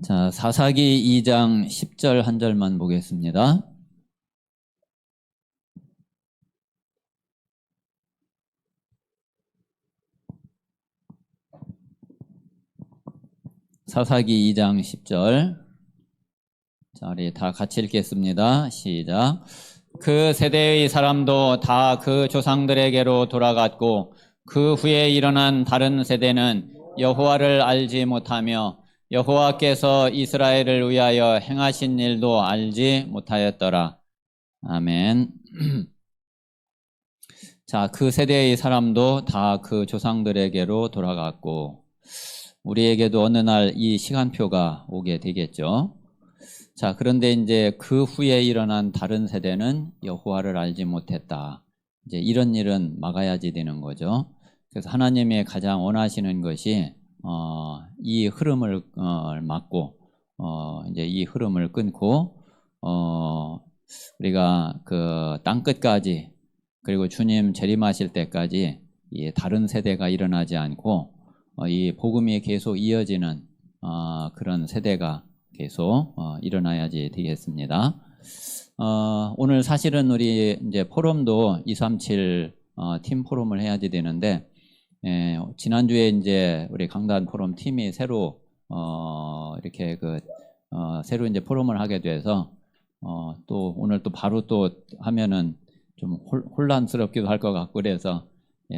자, 사사기 2장 10절 한 절만 보겠습니다. 사사기 2장 10절. 자, 우리 다 같이 읽겠습니다. 시작. 그 세대의 사람도 다 그 조상들에게로 돌아갔고 그 후에 일어난 다른 세대는 여호와를 알지 못하며 여호와께서 이스라엘을 위하여 행하신 일도 알지 못하였더라. 아멘. 자, 그 세대의 사람도 다 그 조상들에게로 돌아갔고 우리에게도 어느 날 이 시간표가 오게 되겠죠. 자, 그런데 이제 그 후에 일어난 다른 세대는 여호와를 알지 못했다. 이제 이런 일은 막아야지 되는 거죠. 그래서 하나님이 가장 원하시는 것이 이 흐름을 막고 이제 이 흐름을 끊고 우리가 그 땅 끝까지 그리고 주님 재림하실 때까지 이 다른 세대가 일어나지 않고 이 복음이 계속 이어지는 그런 세대가 계속 일어나야지 되겠습니다. 오늘 사실은 우리 이제 포럼도 237 팀 포럼을 해야지 되는데 지난주에 이제 우리 강단 포럼 팀이 새로 이렇게 새로 이제 포럼을 하게 돼서 또 오늘 또 바로 또 하면은 좀 혼란스럽기도 할 것 같고 그래서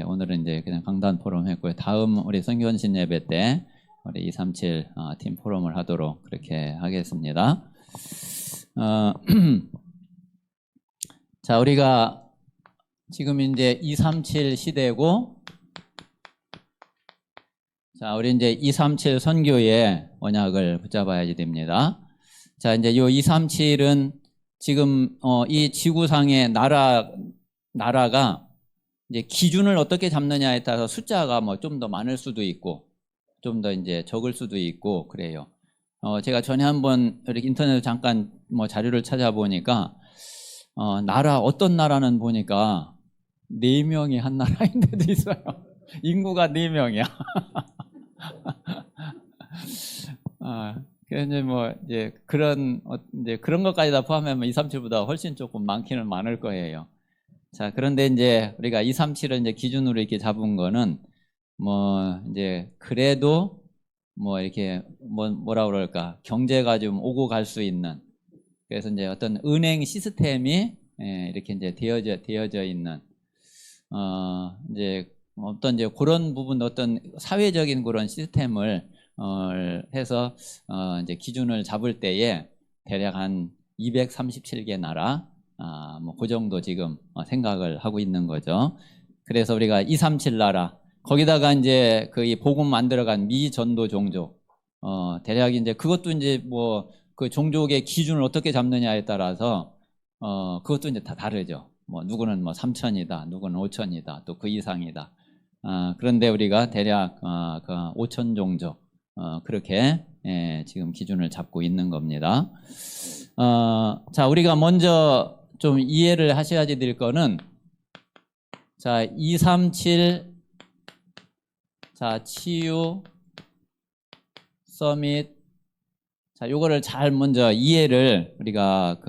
오늘은 이제 그냥 강단 포럼 했고요. 다음 우리 성견신 예배 때 우리 237 팀 포럼을 하도록 그렇게 하겠습니다. 자, 우리가 지금 이제 237 시대고, 자, 우리 이제 237 선교의 언약을 붙잡아야지 됩니다. 자, 이제 요 237은 지금 이 지구상의 나라가 이제 기준을 어떻게 잡느냐에 따라서 숫자가 뭐 좀 더 많을 수도 있고 좀 더 이제 적을 수도 있고 그래요. 제가 전에 한번 이렇게 인터넷에 잠깐 뭐 자료를 찾아보니까 어떤 나라는 보니까 4명이 한 나라인 데도 있어요. 인구가 4명이야. 그래서 뭐 이제 그런 것까지 다 포함하면 237보다 훨씬 조금 많기는 많을 거예요. 자, 그런데 이제 우리가 237을 이제 기준으로 이렇게 잡은 거는 뭐 이제 그래도 뭐 이렇게 뭐라 그럴까 경제가 좀 오고 갈 수 있는 그래서 이제 어떤 은행 시스템이 이렇게 이제 되어져 있는 이제 어떤 이제 그런 부분 어떤 사회적인 그런 시스템을 해서 이제 기준을 잡을 때에 대략 한 237개 나라 뭐 그 정도 지금 생각을 하고 있는 거죠. 그래서 우리가 237 나라 거기다가 이제 그 이 복음 만들어간 미 전도 종족 대략 이제 그것도 이제 뭐 그 종족의 기준을 어떻게 잡느냐에 따라서 그것도 이제 다 다르죠. 뭐 누구는 뭐 3,000이다, 누구는 5,000이다, 또 그 이상이다. 그런데 우리가 대략 그 5,000 종족 그렇게 지금 기준을 잡고 있는 겁니다. 자, 우리가 먼저 좀 이해를 하셔야지 될 거는 자, 237 자, 치유 서밋 자, 요거를 잘 먼저 이해를 우리가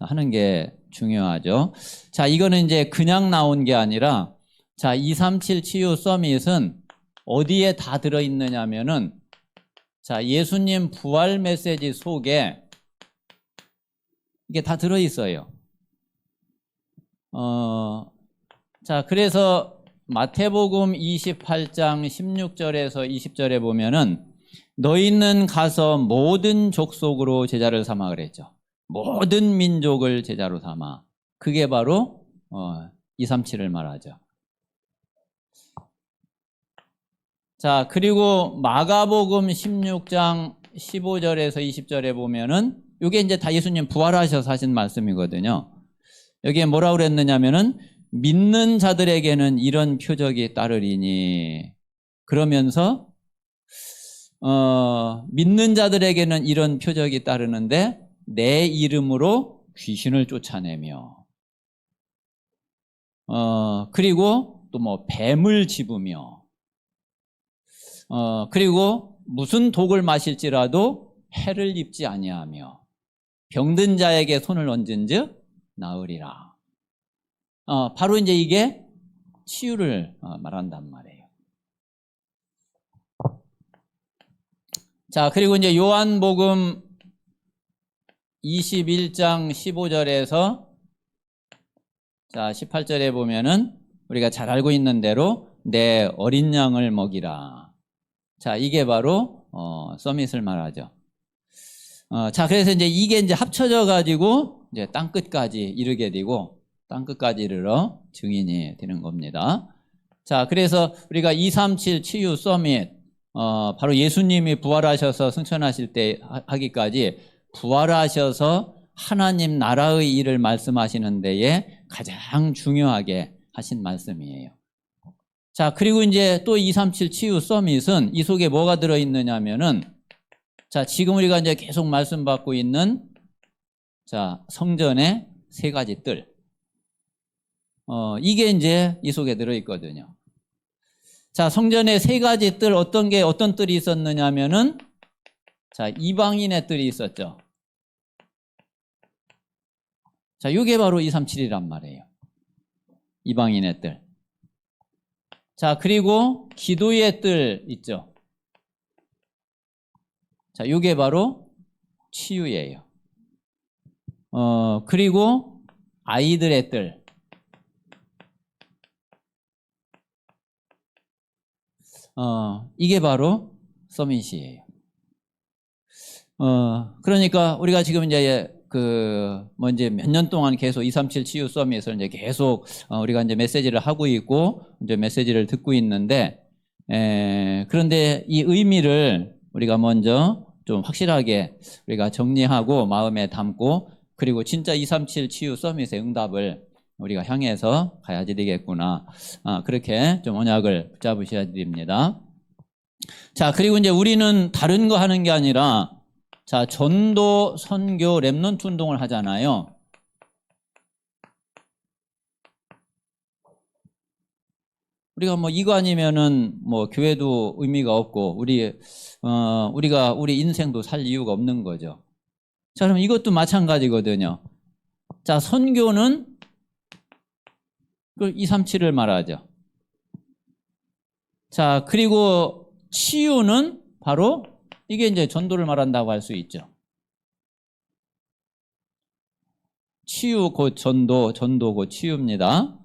하는 게 중요하죠. 자, 이거는 이제 그냥 나온 게 아니라 자, 237 치유 서밋은 어디에 다 들어 있느냐면은 자, 예수님 부활 메시지 속에 이게 다 들어 있어요. 자, 그래서 마태복음 28장 16절에서 20절에 보면은 너희는 가서 모든 족속으로 제자를 삼아 그랬죠. 모든 민족을 제자로 삼아. 그게 바로 237을 말하죠. 자, 그리고 마가복음 16장 15절에서 20절에 보면은 이게 이제 다 예수님 부활하셔서 하신 말씀이거든요. 여기에 뭐라고 그랬느냐면은 믿는 자들에게는 이런 표적이 따르리니 그러면서 믿는 자들에게는 이런 표적이 따르는데 내 이름으로 귀신을 쫓아내며 그리고 또 뭐 뱀을 집으며 그리고 무슨 독을 마실지라도 해를 입지 아니하며 병든 자에게 손을 얹은즉 나으리라. 바로 이제 이게 치유를 말한단 말이에요. 자, 그리고 이제 요한복음 21장 15절에서 자, 18절에 보면은 우리가 잘 알고 있는 대로 내 어린 양을 먹이라. 자, 이게 바로 서밋을 말하죠. 자, 그래서 이제 이게 이제 합쳐져 가지고 이제 땅 끝까지 이르게 되고 땅 끝까지 이르러 증인이 되는 겁니다. 자, 그래서 우리가 237 치유 서밋 바로 예수님이 부활하셔서 승천하실 때 하기까지 부활하셔서 하나님 나라의 일을 말씀하시는 데에 가장 중요하게 하신 말씀이에요. 자, 그리고 이제 또 237 치유 서밋은 이 속에 뭐가 들어있느냐면은 자, 지금 우리가 이제 계속 말씀받고 있는 자, 성전의 세 가지 뜰. 이게 이제 이 속에 들어있거든요. 자, 성전의 세 가지 뜰 어떤 뜰이 있었느냐면은 자, 이방인의 뜰이 있었죠. 자, 이게 바로 237이란 말이에요. 이방인의 뜰. 자, 그리고 기도의 뜰 있죠. 자, 이게 바로 치유예요. 그리고 아이들의 뜰. 이게 바로 서밋이에요. 그러니까 우리가 지금 이제 이제 몇 년 동안 계속 237 치유 서밋을 이제 계속 우리가 이제 메시지를 하고 있고 이제 메시지를 듣고 있는데 그런데 이 의미를 우리가 먼저 좀 확실하게 우리가 정리하고 마음에 담고 그리고 진짜 237 치유 서밋의 응답을 우리가 향해서 가야지 되겠구나. 그렇게 좀 언약을 붙잡으셔야 됩니다. 자, 그리고 이제 우리는 다른 거 하는 게 아니라 자, 전도, 선교, 렘넌트 운동을 하잖아요. 우리가 뭐 이거 아니면은 뭐 교회도 의미가 없고 우리가 우리 인생도 살 이유가 없는 거죠. 자, 그럼 이것도 마찬가지거든요. 자, 선교는 237을 말하죠. 자, 그리고 치유는 바로 이게 이제 전도를 말한다고 할 수 있죠. 치유 곧 전도, 전도 곧 치유입니다.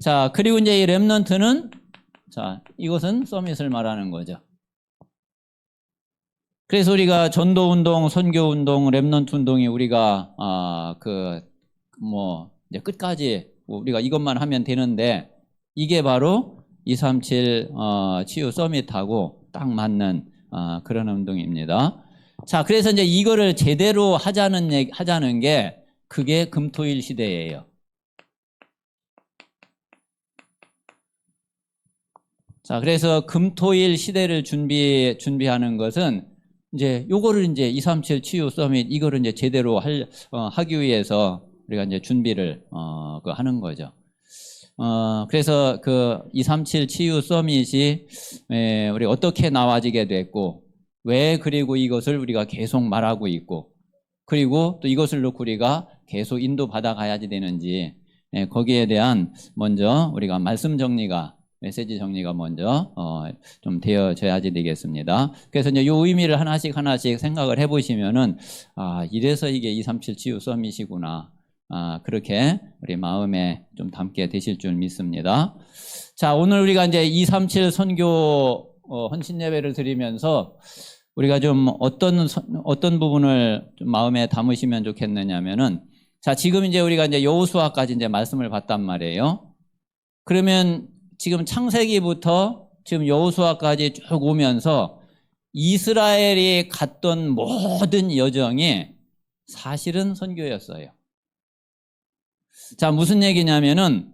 자, 그리고 이제 이 렘넌트는 자, 이것은 서밋을 말하는 거죠. 그래서 우리가 전도 운동, 선교 운동, 렘넌트 운동이 우리가 이제 끝까지 우리가 이것만 하면 되는데 이게 바로 237 치유 서밋하고 딱 맞는 그런 운동입니다. 자, 그래서 이제 이거를 제대로 하자는 게 그게 금토일 시대예요. 자, 그래서 금토일 시대를 준비하는 것은 이제 요거를 이제 237 치유 서밋 이거를 이제 제대로 하기 위해서 우리가 이제 준비를 하는 거죠. 그래서 237 치유 서밋이 우리 어떻게 나와지게 됐고 왜 그리고 이것을 우리가 계속 말하고 있고 그리고 또 이것을 놓고 우리가 계속 인도받아 가야지 되는지 거기에 대한 먼저 우리가 메시지 정리가 먼저 좀 되어져야지 되겠습니다. 그래서 이제 이 의미를 하나씩 생각을 해보시면은 이래서 이게 237 치유 서밋이구나. 그렇게 우리 마음에 좀 담게 되실 줄 믿습니다. 자, 오늘 우리가 이제 237 선교 헌신 예배를 드리면서 우리가 좀 어떤 부분을 좀 마음에 담으시면 좋겠느냐면은 자, 지금 이제 우리가 이제 여호수아까지 이제 말씀을 봤단 말이에요. 그러면 지금 창세기부터 지금 여호수아까지 쭉 오면서 이스라엘이 갔던 모든 여정이 사실은 선교였어요. 자, 무슨 얘기냐면은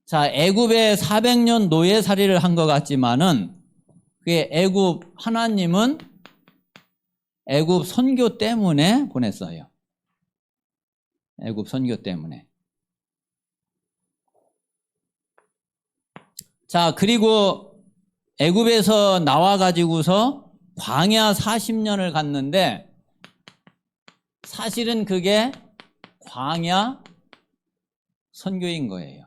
자, 애굽에 400년 노예살이를 한 것 같지만은 그게 하나님은 애굽 선교 때문에 보냈어요. 애굽 선교 때문에. 자, 그리고 애굽에서 나와 가지고서 광야 40년을 갔는데 사실은 그게 광야 선교인 거예요.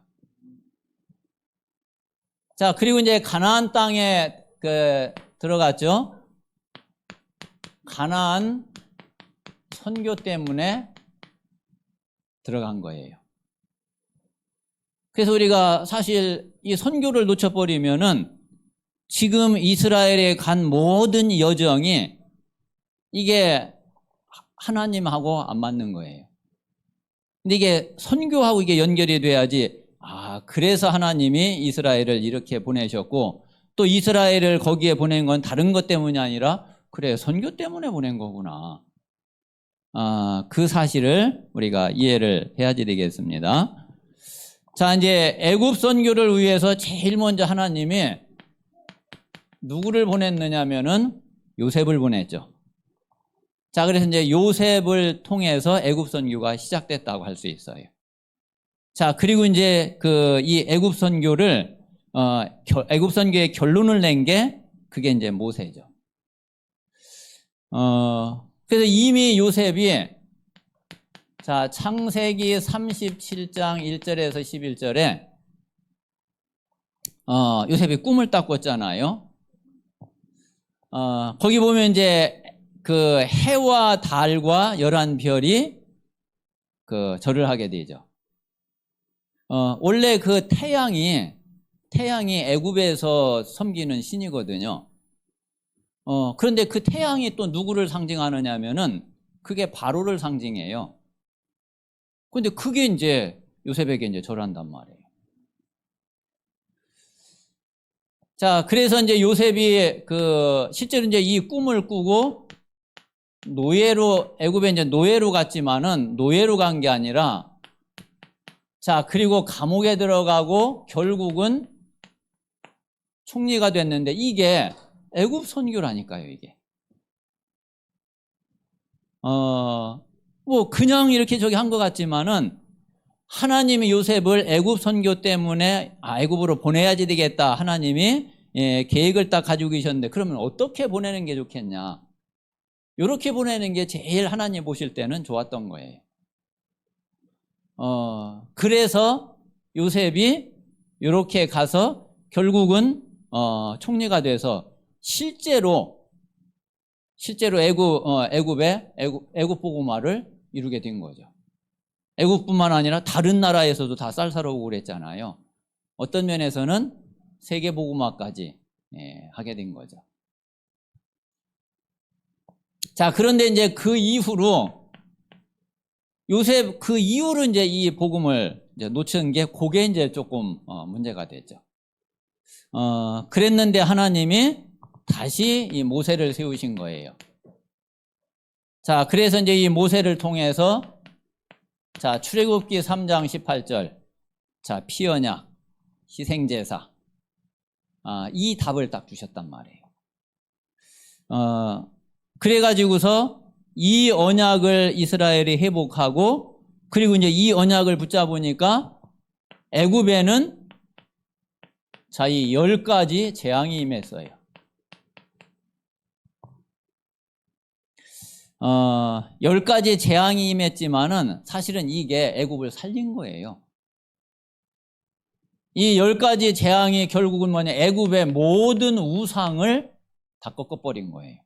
자, 그리고 이제 가나안 땅에 들어갔죠. 가나안 선교 때문에 들어간 거예요. 그래서 우리가 사실 이 선교를 놓쳐버리면은 지금 이스라엘에 간 모든 여정이 이게 하나님하고 안 맞는 거예요. 근데 이게 선교하고 이게 연결이 돼야지, 그래서 하나님이 이스라엘을 이렇게 보내셨고, 또 이스라엘을 거기에 보낸 건 다른 것 때문이 아니라, 그래, 선교 때문에 보낸 거구나. 그 사실을 우리가 이해를 해야지 되겠습니다. 자, 이제 애굽 선교를 위해서 제일 먼저 하나님이 누구를 보냈느냐면은 요셉을 보냈죠. 자, 그래서 이제 요셉을 통해서 애굽 선교가 시작됐다고 할 수 있어요. 자, 그리고 이제 이 애굽 선교를 애굽 선교의 결론을 낸 게 그게 이제 모세죠. 그래서 이미 요셉이, 자, 창세기 37장 1절에서 11절에 요셉이 꿈을 딱 꿨잖아요. 거기 보면 이제 그 해와 달과 11별이 절을 하게 되죠. 원래 그 태양이 애굽에서 섬기는 신이거든요. 그런데 그 태양이 또 누구를 상징하느냐 하면은 그게 바로를 상징해요. 근데 그게 이제 요셉에게 이제 절한단 말이에요. 자, 그래서 이제 요셉이 실제로 이제 이 꿈을 꾸고 애굽에 이제 노예로 갔지만은 노예로 간 게 아니라, 자, 그리고 감옥에 들어가고 결국은 총리가 됐는데 이게 애굽 선교라니까요, 이게. 뭐 그냥 이렇게 한 것 같지만은 하나님이 요셉을 애굽 선교 때문에 애굽으로 보내야지 되겠다. 하나님이 계획을 딱 가지고 계셨는데, 그러면 어떻게 보내는 게 좋겠냐? 이렇게 보내는 게 제일 하나님 보실 때는 좋았던 거예요. 그래서 요셉이 이렇게 가서 결국은 총리가 돼서 실제로 애굽 복음화를 이루게 된 거죠. 애굽뿐만 아니라 다른 나라에서도 다 쌀 사러 오고 그랬잖아요. 어떤 면에서는 세계 복음화까지 하게 된 거죠. 자, 그런데 이제 그 이후로 요셉 그 이후로 이제 이 복음을 이제 놓친 게 그게 이제 조금 문제가 됐죠. 그랬는데 하나님이 다시 이 모세를 세우신 거예요. 자, 그래서 이제 이 모세를 통해서, 자, 출애굽기 3장 18절, 자, 피 언약, 희생제사, 이 답을 딱 주셨단 말이에요. 그래가지고서 이 언약을 이스라엘이 회복하고, 그리고 이제 이 언약을 붙잡으니까 애굽에는, 자, 이 10가지 재앙이 임했어요. 10가지 재앙이 임했지만은 사실은 이게 애굽을 살린 거예요. 이 10가지 재앙이 결국은 뭐냐, 애굽의 모든 우상을 다 꺾어버린 거예요.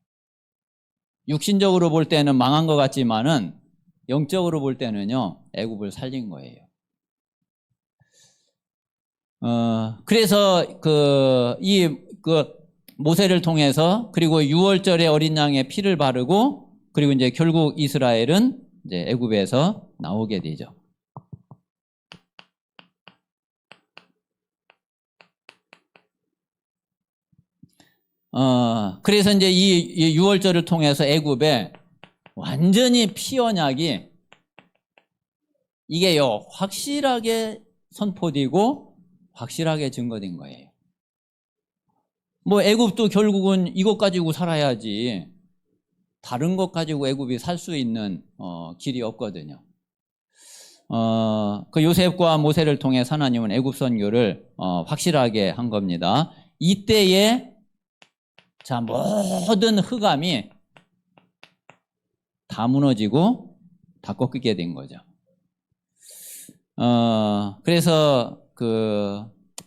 육신적으로 볼 때는 망한 것 같지만은 영적으로 볼 때는요, 애굽을 살린 거예요. 그래서 모세를 통해서, 그리고 유월절에 어린 양의 피를 바르고, 그리고 이제 결국 이스라엘은 이제 애굽에서 나오게 되죠. 그래서 이제 이 유월절을 통해서 애굽에 완전히 피 언약이 이게요, 확실하게 선포되고 확실하게 증거된 거예요. 뭐 애굽도 결국은 이것 가지고 살아야지 다른 것 가지고 애굽이 살 수 있는 길이 없거든요. 그 요셉과 모세를 통해 하나님은 애굽 선교를 확실하게 한 겁니다. 이때에 자, 모든 흑암이 다 무너지고 다 꺾이게 된 거죠. 그래서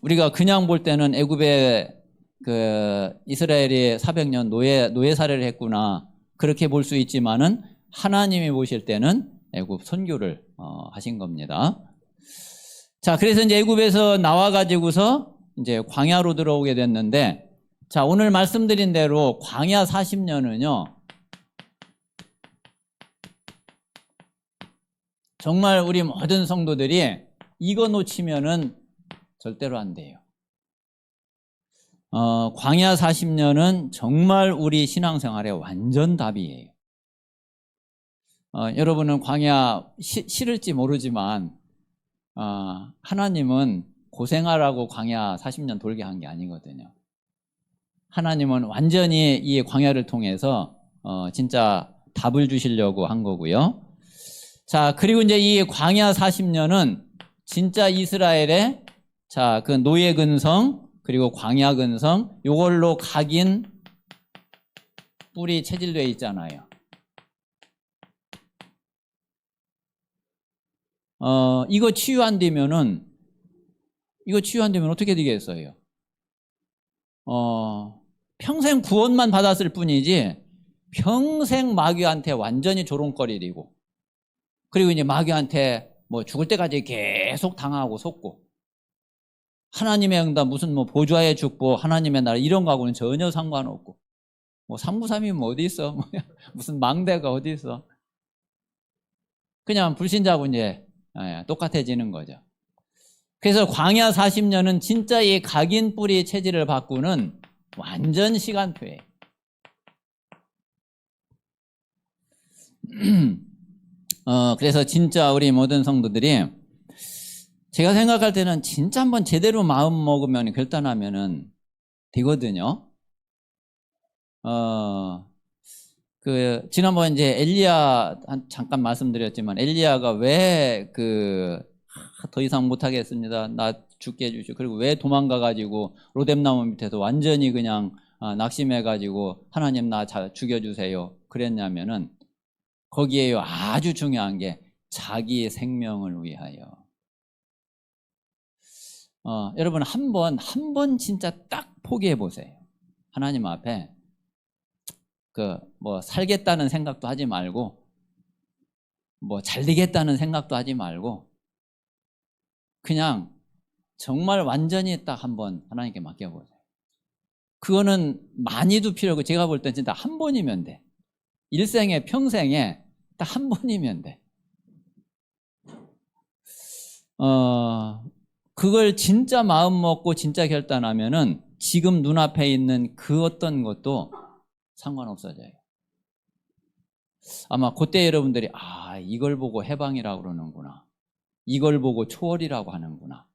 우리가 그냥 볼 때는 애굽에 이스라엘이 400년 노예 살해를 했구나, 그렇게 볼 수 있지만은 하나님이 보실 때는 애굽 선교를 하신 겁니다. 자, 그래서 이제 애굽에서 나와 가지고서 이제 광야로 들어오게 됐는데, 자, 오늘 말씀드린 대로 광야 40년은요 정말 우리 모든 성도들이 이거 놓치면은 절대로 안 돼요. 광야 40년은 정말 우리 신앙생활의 완전 답이에요. 여러분은 광야 싫을지 모르지만 하나님은 고생하라고 광야 40년 돌게 한 게 아니거든요. 하나님은 완전히 이 광야를 통해서 진짜 답을 주시려고 한 거고요. 자, 그리고 이제 이 광야 40년은 진짜 이스라엘의 그 노예 근성 그리고 광야 근성 요걸로 각인 뿔이 체질되어 있잖아요. 이거 치유 안 되면은 어떻게 되겠어요? 평생 구원만 받았을 뿐이지 평생 마귀한테 완전히 조롱거리고, 그리고 이제 마귀한테 뭐 죽을 때까지 계속 당하고 속고, 하나님의 응답 무슨 뭐 보좌의 축복, 하나님의 나라 이런 거하고는 전혀 상관없고, 뭐 상부삼이면 어디 있어? 무슨 망대가 어디 있어? 그냥 불신자하고 이제 똑같아지는 거죠. 그래서 광야 40년은 진짜 이 각인 뿌리 체질을 바꾸는 완전 시간표예요. 그래서 진짜 우리 모든 성도들이, 제가 생각할 때는 진짜 한번 제대로 마음 먹으면 결단하면은 되거든요. 지난번에 이제 엘리야 잠깐 말씀드렸지만, 엘리야가 왜 더 이상 못하겠습니다, 나 죽게 해주시오, 그리고 왜 도망가가지고 로뎀나무 밑에서 완전히 그냥 낙심해가지고 하나님 나 죽여주세요 그랬냐면은, 거기에요 아주 중요한 게 자기 생명을 위하여. 여러분 한 번 진짜 딱 포기해 보세요. 하나님 앞에 뭐 살겠다는 생각도 하지 말고, 뭐 잘 되겠다는 생각도 하지 말고, 그냥 정말 완전히 딱 한번 하나님께 맡겨보세요. 그거는 많이도 필요 없고, 제가 볼 땐 진짜 한 번이면 돼. 일생에 평생에 딱 한 번이면 돼. 그걸 진짜 마음 먹고 진짜 결단하면은 지금 눈앞에 있는 그 어떤 것도 상관없어져요. 아마 그때 여러분들이 이걸 보고 해방이라고 그러는구나, 이걸 보고 초월이라고 하는구나,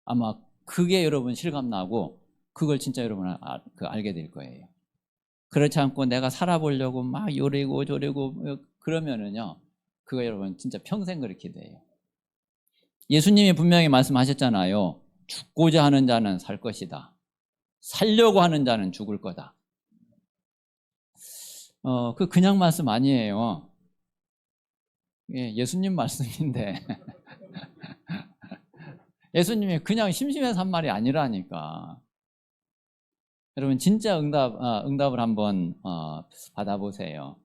아마 그게 여러분 실감나고 그걸 진짜 여러분 알게 될 거예요. 그렇지 않고 내가 살아보려고 막 요리고 저리고 그러면은요, 그거 여러분 진짜 평생 그렇게 돼요. 예수님이 분명히 말씀하셨잖아요. 죽고자 하는 자는 살 것이다, 살려고 하는 자는 죽을 거다. 그냥 말씀 아니에요. 예수님 말씀인데 예수님이 그냥 심심해서 한 말이 아니라니까. 여러분 진짜 응답을 한번 받아보세요.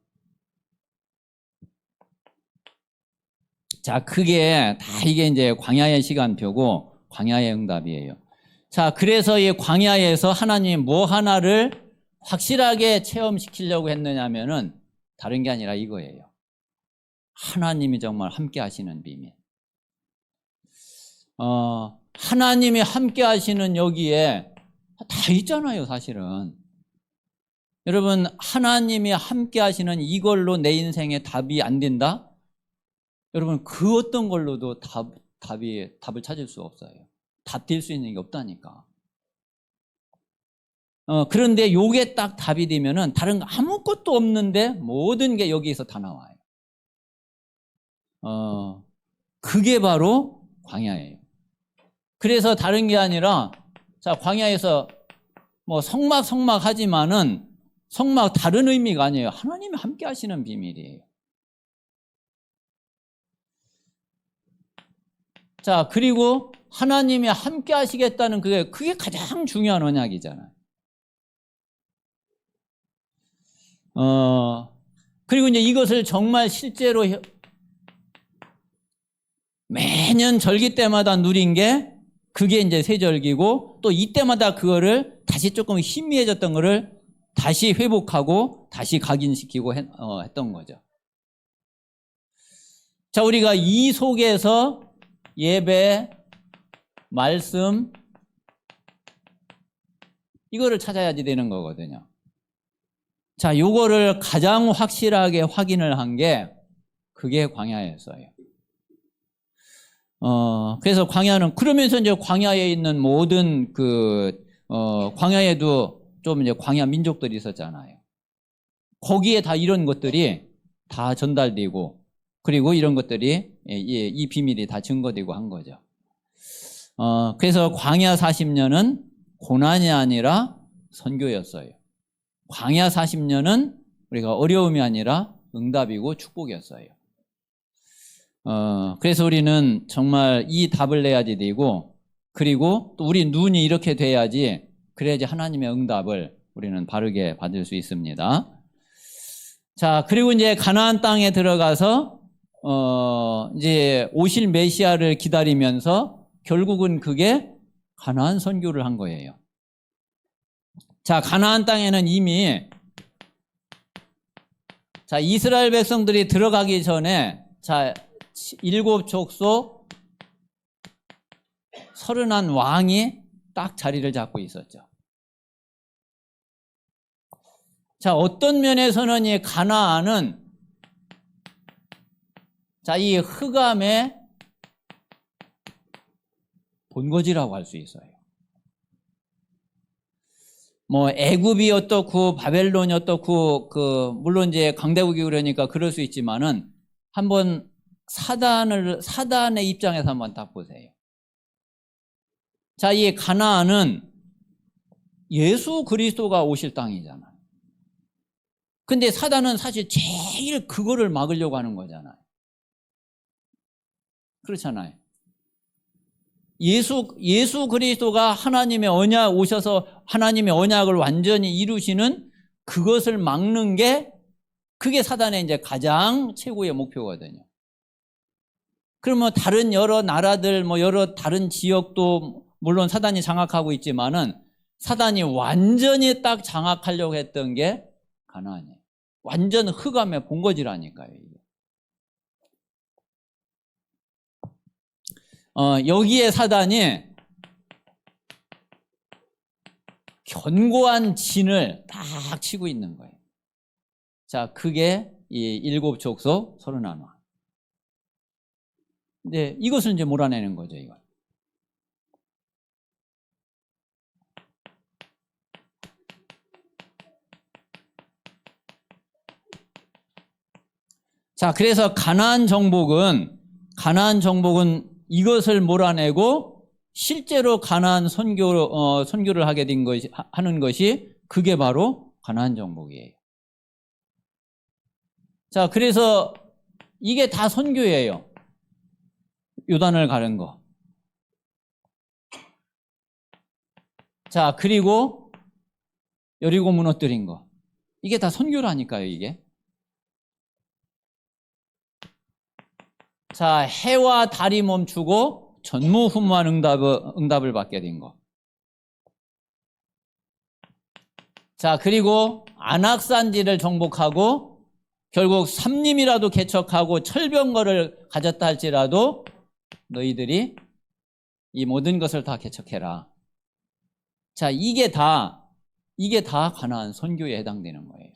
자, 그게 다 이게 이제 광야의 시간표고 광야의 응답이에요. 자, 그래서 이 광야에서 하나님 뭐 하나를 확실하게 체험시키려고 했느냐면은 다른 게 아니라 이거예요. 하나님이 정말 함께 하시는 비밀. 하나님이 함께 하시는 여기에 다 있잖아요, 사실은. 여러분, 하나님이 함께 하시는 이걸로 내 인생에 답이 안 된다? 여러분, 그 어떤 걸로도 답을 찾을 수 없어요. 답 될 수 있는 게 없다니까. 그런데 요게 딱 답이 되면은 다른 거 아무것도 없는데 모든 게 여기에서 다 나와요. 그게 바로 광야예요. 그래서 다른 게 아니라, 자, 광야에서 뭐 성막 하지만은 성막 다른 의미가 아니에요. 하나님이 함께 하시는 비밀이에요. 자, 그리고 하나님이 함께 하시겠다는 그게 가장 중요한 언약이잖아요. 그리고 이제 이것을 정말 실제로 매년 절기 때마다 누린 게 그게 이제 세절기고, 또 이때마다 그거를 다시 조금 희미해졌던 거를 다시 회복하고 다시 각인시키고 했던 거죠. 자, 우리가 이 속에서 예배, 말씀, 이거를 찾아야지 되는 거거든요. 자, 요거를 가장 확실하게 확인을 한 게 그게 광야였어요. 그래서 광야는, 그러면서 이제 광야에 있는 모든 광야에도 좀 이제 광야 민족들이 있었잖아요. 거기에 다 이런 것들이 다 전달되고, 그리고 이런 것들이 이 비밀이 다 증거되고 한 거죠. 그래서 광야 40년은 고난이 아니라 선교였어요. 광야 40년은 우리가 어려움이 아니라 응답이고 축복이었어요. 그래서 우리는 정말 이 답을 내야지 되고, 그리고 또 우리 눈이 이렇게 돼야지, 그래야지 하나님의 응답을 우리는 바르게 받을 수 있습니다. 자, 그리고 이제 가나안 땅에 들어가서 이제 오실 메시아를 기다리면서 결국은 그게 가나안 선교를 한 거예요. 자, 가나안 땅에는 이미 이스라엘 백성들이 들어가기 전에 7족속 31 왕이 딱 자리를 잡고 있었죠. 자, 어떤 면에서는 이 가나안은 이 흑암의 본거지라고 할 수 있어요. 뭐 애굽이 어떻고 바벨론이 어떻고 물론 이제 강대국이 그러니까 그럴 수 있지만은 한번 사단의 입장에서 한번 딱 보세요. 자, 이 가나안은 예수 그리스도가 오실 땅이잖아요. 근데 사단은 사실 제일 그거를 막으려고 하는 거잖아요. 그렇잖아요. 예수 그리스도가 하나님의 언약 오셔서 하나님의 언약을 완전히 이루시는 그것을 막는 게, 그게 사단의 이제 가장 최고의 목표거든요. 그러면 다른 여러 나라들, 여러 다른 지역도 물론 사단이 장악하고 있지만은 사단이 완전히 딱 장악하려고 했던 게 가나안이에요. 완전 흑암의 본거지라니까요. 여기에 사단이 견고한 진을 딱 치고 있는 거예요. 자, 그게 이 7족속 31왕. 근데 이것을 이제 몰아내는 거죠, 이거. 자, 그래서 가나안 정복은 이것을 몰아내고 실제로 가나안 선교를 하게 된 하는 것이 그게 바로 가나안 정복이에요. 자, 그래서 이게 다 선교예요. 요단을 가른 거. 자, 그리고 여리고 무너뜨린 거. 이게 다 선교라니까요, 이게. 자, 해와 달이 멈추고 전무후무한 응답을 받게 된 거. 자, 그리고 안악산지를 정복하고 결국 삼림이라도 개척하고 철병거를 가졌다 할지라도 너희들이 이 모든 것을 다 개척해라. 자, 이게 다 가나안 선교에 해당되는 거예요.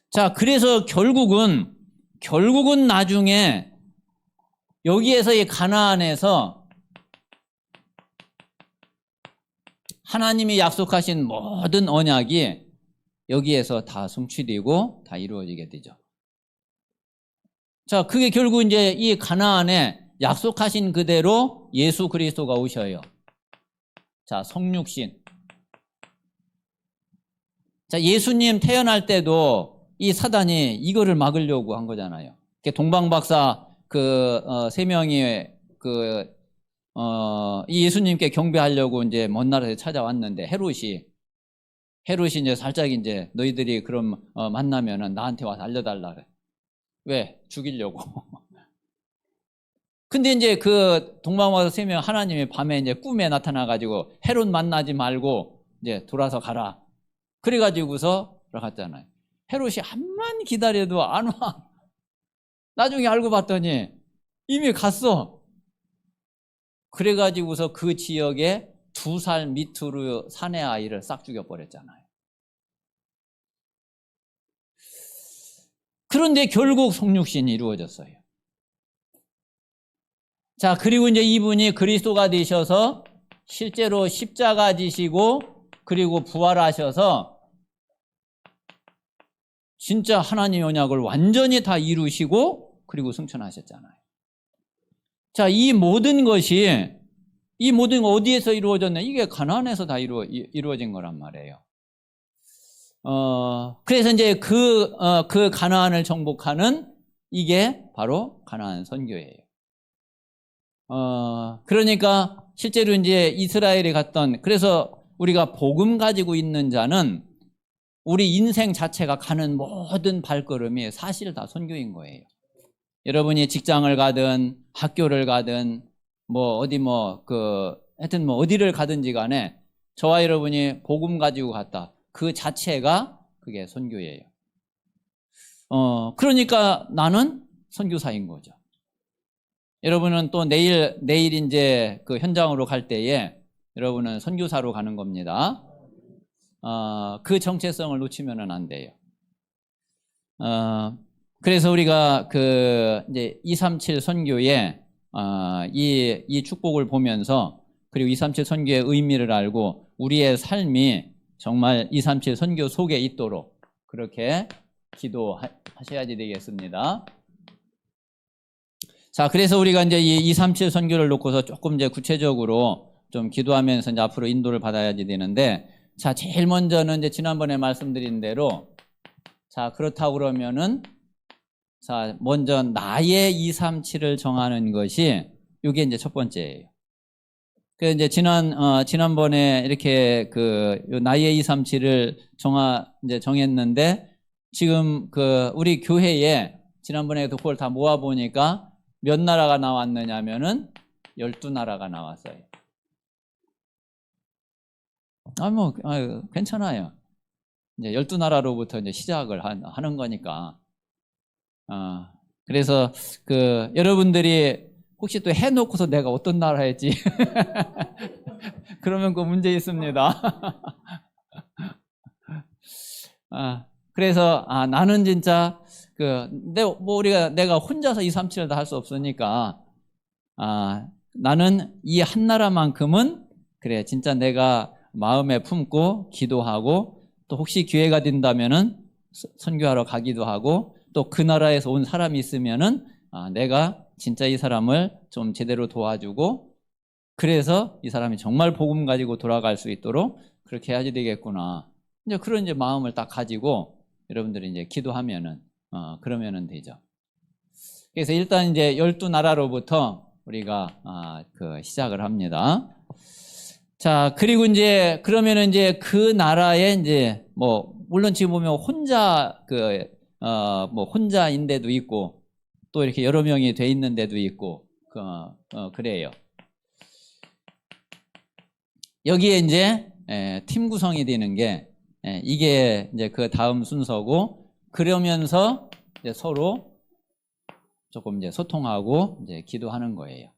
자, 그래서 결국은 나중에 여기에서 이 가나안에서 하나님이 약속하신 모든 언약이 여기에서 다 성취되고 다 이루어지게 되죠. 자, 그게 결국 이제 이 가나안에 약속하신 그대로 예수 그리스도가 오셔요. 자, 성육신. 자, 예수님 태어날 때도 이 사단이 이거를 막으려고 한 거잖아요. 동방박사 세 명이 이 예수님께 경배하려고 이제 먼 나라에 찾아왔는데 헤롯이 이제 살짝 이제 너희들이 그럼 만나면은 나한테 와서 알려달라 그래. 왜? 죽이려고. 근데 이제 그 동방박사 세 명 하나님이 밤에 이제 꿈에 나타나가지고 헤롯 만나지 말고 이제 돌아서 가라. 그래가지고서 들어갔잖아요. 헤롯이 한만 기다려도 안 와. 나중에 알고 봤더니 이미 갔어. 그래가지고서 그 지역에 2살 밑으로 사내 아이를 싹 죽여버렸잖아요. 그런데 결국 성육신이 이루어졌어요. 자, 그리고 이제 이분이 그리스도가 되셔서 실제로 십자가 지시고 그리고 부활하셔서 진짜 하나님의 언약을 완전히 다 이루시고 그리고 승천하셨잖아요. 자, 이 모든 거 어디에서 이루어졌냐? 이게 가나안에서 다 이루어진 거란 말이에요. 그래서 이제 그 가나안을 정복하는 이게 바로 가나안 선교예요. 그러니까 실제로 이제 이스라엘에 갔던, 그래서 우리가 복음 가지고 있는 자는 우리 인생 자체가 가는 모든 발걸음이 사실 다 선교인 거예요. 여러분이 직장을 가든 학교를 가든 하여튼 어디를 가든지 간에 저와 여러분이 복음 가지고 갔다. 그 자체가 그게 선교예요. 그러니까 나는 선교사인 거죠. 여러분은 또 내일 이제 그 현장으로 갈 때에 여러분은 선교사로 가는 겁니다. 그 정체성을 놓치면은 안 돼요. 그래서 우리가 이제 237 선교에 이 축복을 보면서 그리고 237 선교의 의미를 알고 우리의 삶이 정말 237 선교 속에 있도록 그렇게 기도하셔야지 되겠습니다. 자, 그래서 우리가 이제 이 237 선교를 놓고서 조금 이제 구체적으로 좀 기도하면서 이제 앞으로 인도를 받아야지 되는데, 자, 제일 먼저는 이제 지난번에 말씀드린 대로, 자, 그렇다고 그러면은, 자, 먼저 나의 237을 정하는 것이, 이게 이제 첫 번째예요. 그 이제 지난번에 이렇게 나의 237을 이제 정했는데, 지금 우리 교회에 지난번에 그걸 다 모아보니까 몇 나라가 나왔느냐면은 12나라가 나왔어요. 괜찮아요. 이제 12나라로부터 이제 시작을 하는 거니까. 그래서 여러분들이 혹시 또 해놓고서 내가 어떤 나라 했지? 그러면 그 문제 있습니다. 그래서 나는 진짜 내가 혼자서 237을 다 할 수 없으니까 나는 이 한 나라만큼은 그래 진짜 내가 마음에 품고 기도하고 또 혹시 기회가 된다면은 선교하러 가기도 하고 또 그 나라에서 온 사람이 있으면은 내가 진짜 이 사람을 좀 제대로 도와주고 그래서 이 사람이 정말 복음 가지고 돌아갈 수 있도록 그렇게 해야지 되겠구나. 이제 그런 이제 마음을 딱 가지고 여러분들이 이제 기도하면은 그러면은 되죠. 그래서 일단 이제 12나라로부터 우리가 시작을 합니다. 자, 그리고 이제 그러면은 이제 그 나라에 이제 물론 지금 보면 혼자 혼자인 데도 있고 또 이렇게 여러 명이 돼 있는 데도 있고 그래요. 여기에 이제 팀 구성이 되는 게 이게 이제 그 다음 순서고 그러면서 이제 서로 조금 이제 소통하고 이제 기도하는 거예요.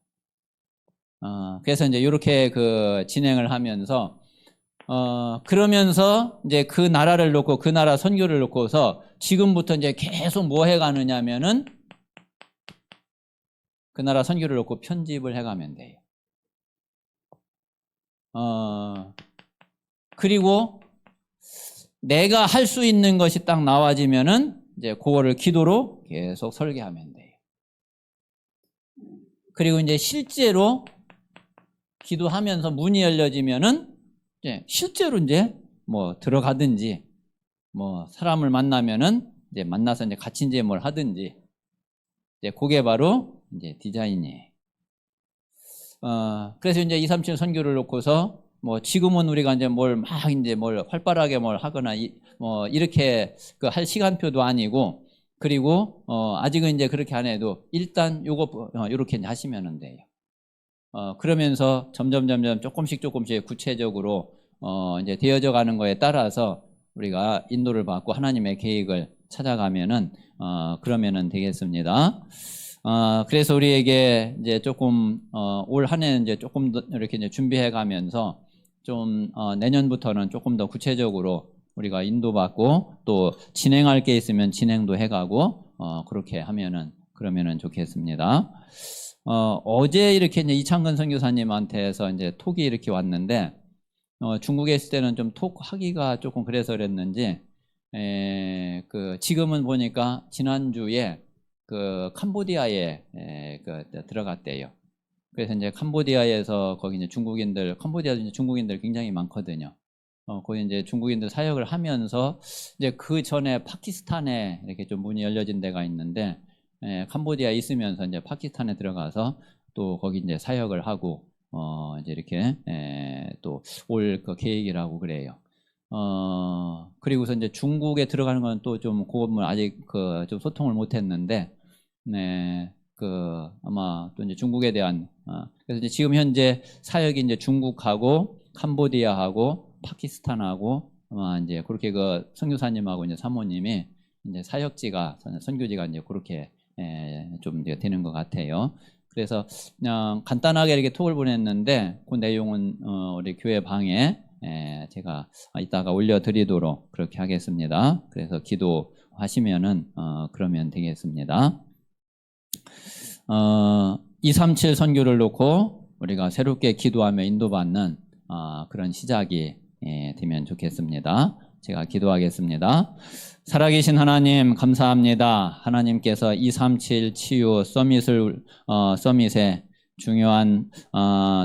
그래서 이제 이렇게 진행을 하면서 그러면서 이제 그 나라를 놓고 그 나라 선교를 놓고서 지금부터 이제 계속 뭐 해가느냐면은 그 나라 선교를 놓고 편집을 해가면 돼요. 그리고 내가 할 수 있는 것이 딱 나와지면은 이제 그거를 기도로 계속 설계하면 돼요. 그리고 이제 실제로 기도하면서 문이 열려지면은 이제 실제로 이제 뭐 들어가든지 뭐 사람을 만나면은 이제 만나서 이제 같이 이제 뭘 하든지 이제 그게 바로 이제 디자인이에요. 그래서 이제 237 선교를 놓고서 뭐 지금은 우리가 이제 뭘 막 이제 뭘 활발하게 뭘 하거나 뭐 이렇게 그 할 시간표도 아니고, 그리고 아직은 이제 그렇게 안 해도 일단 요거 요렇게 이제 하시면 돼요. 그러면서 점점 조금씩 구체적으로 이제 되어져 가는 거에 따라서 우리가 인도를 받고 하나님의 계획을 찾아가면은 그러면은 되겠습니다. 그래서 우리에게 이제 조금 올 한 해는 이제 조금 더 이렇게 이제 준비해 가면서 좀 내년부터는 조금 더 구체적으로 우리가 인도받고 또 진행할 게 있으면 진행도 해가고 그렇게 하면은 그러면은 좋겠습니다. 어제 이렇게 이제 이창근 선교사님한테서 이제 톡이 이렇게 왔는데 중국에 있을 때는 좀 톡 하기가 조금 그래서 그랬는지 지금은 보니까 지난주에 그 캄보디아에 들어갔대요. 그래서 이제 캄보디아에서 거기 이제 캄보디아도 이제 중국인들 굉장히 많거든요. 거기 이제 중국인들 사역을 하면서 이제 그 전에 파키스탄에 이렇게 좀 문이 열려진 데가 있는데 캄보디아에 있으면서 이제 파키스탄에 들어가서 또 거기 이제 사역을 하고 이제 이렇게 또 올 그 계획이라고 그래요. 그리고서 이제 중국에 들어가는 건 또 좀 그건 아직 좀 소통을 못 했는데 네. 아마 또 이제 중국에 대한 그래서 이제 지금 현재 사역이 이제 중국하고 캄보디아하고 파키스탄하고 아마 이제 그렇게 그 선교사님하고 이제 사모님이 이제 사역지가 선교지가 이제 그렇게 좀 이제 되는 것 같아요. 그래서 그냥 간단하게 이렇게 톡을 보냈는데 그 내용은 우리 교회 방에 제가 이따가 올려드리도록 그렇게 하겠습니다. 그래서 기도하시면은 그러면 되겠습니다. 237 선교를 놓고 우리가 새롭게 기도하며 인도받는 그런 시작이 되면 좋겠습니다. 제가 기도하겠습니다. 살아계신 하나님 감사합니다. 하나님께서 237 치유 서밋에 중요한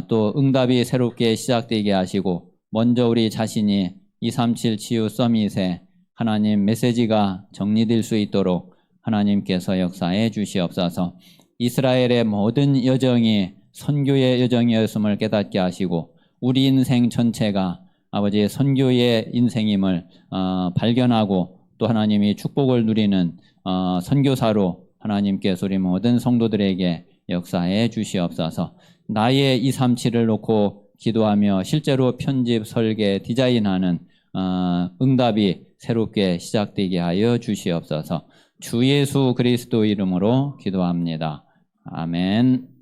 또 응답이 새롭게 시작되게 하시고, 먼저 우리 자신이 237 치유 서밋에 하나님 메시지가 정리될 수 있도록 하나님께서 역사해 주시옵소서. 이스라엘의 모든 여정이 선교의 여정이었음을 깨닫게 하시고 우리 인생 전체가 아버지의 선교의 인생임을 발견하고 또 하나님이 축복을 누리는 선교사로 하나님께서 우리 모든 성도들에게 역사해 주시옵소서. 나의 237을 놓고 기도하며 실제로 편집, 설계, 디자인하는 응답이 새롭게 시작되게 하여 주시옵소서. 주 예수 그리스도 이름으로 기도합니다. 아멘.